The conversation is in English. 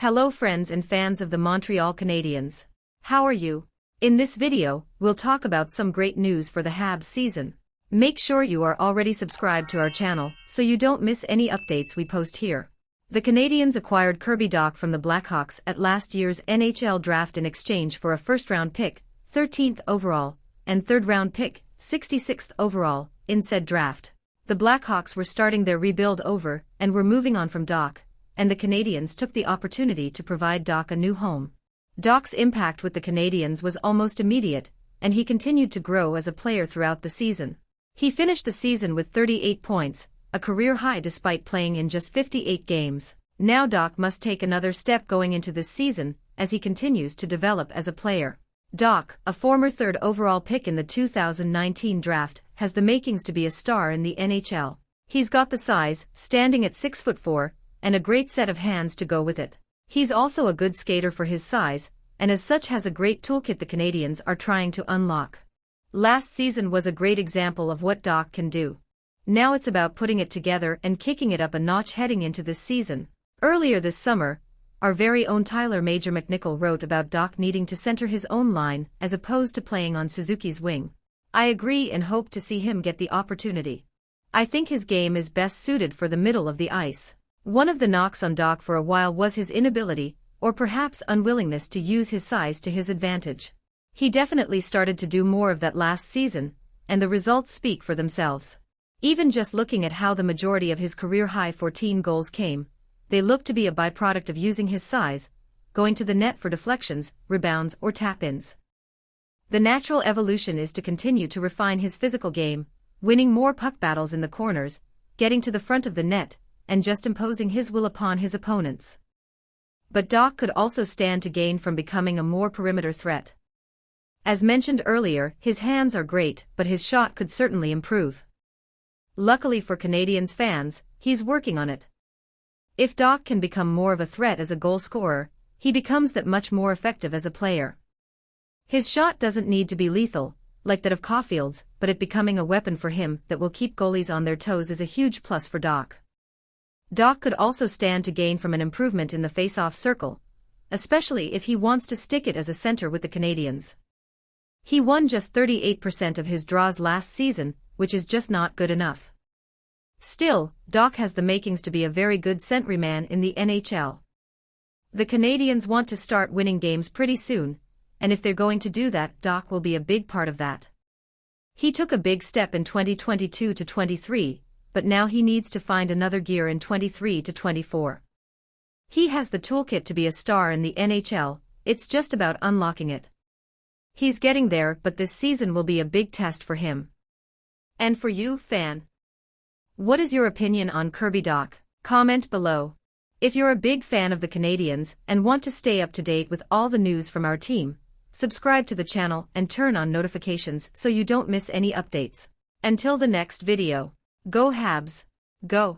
Hello friends and fans of the Montreal Canadiens. How are you? In this video, we'll talk about some great news for the Habs season. Make sure you are already subscribed to our channel so you don't miss any updates we post here. The Canadiens acquired Kirby Dach from the Blackhawks at last year's NHL draft in exchange for a first-round pick, 13th overall, and third-round pick, 66th overall, in said draft. The Blackhawks were starting their rebuild over and were moving on from Dach, and the Canadiens took the opportunity to provide Dach a new home. Dach's impact with the Canadiens was almost immediate, and he continued to grow as a player throughout the season. He finished the season with 38 points, a career high despite playing in just 58 games. Now Dach must take another step going into this season, as he continues to develop as a player. Dach, a former third overall pick in the 2019 draft, has the makings to be a star in the NHL. He's got the size, standing at 6'4", and a great set of hands to go with it. He's also a good skater for his size, and as such has a great toolkit the Canadiens are trying to unlock. Last season was a great example of what Dach can do. Now it's about putting it together and kicking it up a notch heading into this season. Earlier this summer, our very own Tyler Major McNichol wrote about Dach needing to center his own line as opposed to playing on Suzuki's wing. I agree and hope to see him get the opportunity. I think his game is best suited for the middle of the ice. One of the knocks on Dach for a while was his inability, or perhaps unwillingness to use his size to his advantage. He definitely started to do more of that last season, and the results speak for themselves. Even just looking at how the majority of his career-high 14 goals came, they look to be a byproduct of using his size, going to the net for deflections, rebounds or tap-ins. The natural evolution is to continue to refine his physical game, winning more puck battles in the corners, getting to the front of the net, and just imposing his will upon his opponents. But Dach could also stand to gain from becoming a more perimeter threat. As mentioned earlier, his hands are great, but his shot could certainly improve. Luckily for Canadiens fans, he's working on it. If Dach can become more of a threat as a goal scorer, he becomes that much more effective as a player. His shot doesn't need to be lethal, like that of Caulfield's, but it becoming a weapon for him that will keep goalies on their toes is a huge plus for Dach. Dach could also stand to gain from an improvement in the face-off circle, especially if he wants to stick it as a center with the Canadiens. He won just 38% of his draws last season, which is just not good enough. Still, Dach has the makings to be a very good centerman in the NHL. The Canadiens want to start winning games pretty soon, and if they're going to do that, Dach will be a big part of that. He took a big step in 2022 to 23, but now he needs to find another gear in 23 to 24. He has the toolkit to be a star in the NHL, it's just about unlocking it. He's getting there, but this season will be a big test for him. And for you, fan? What is your opinion on Kirby Dach? Comment below. If you're a big fan of the Canadiens and want to stay up to date with all the news from our team, subscribe to the channel and turn on notifications so you don't miss any updates. Until the next video. Go Habs! Go!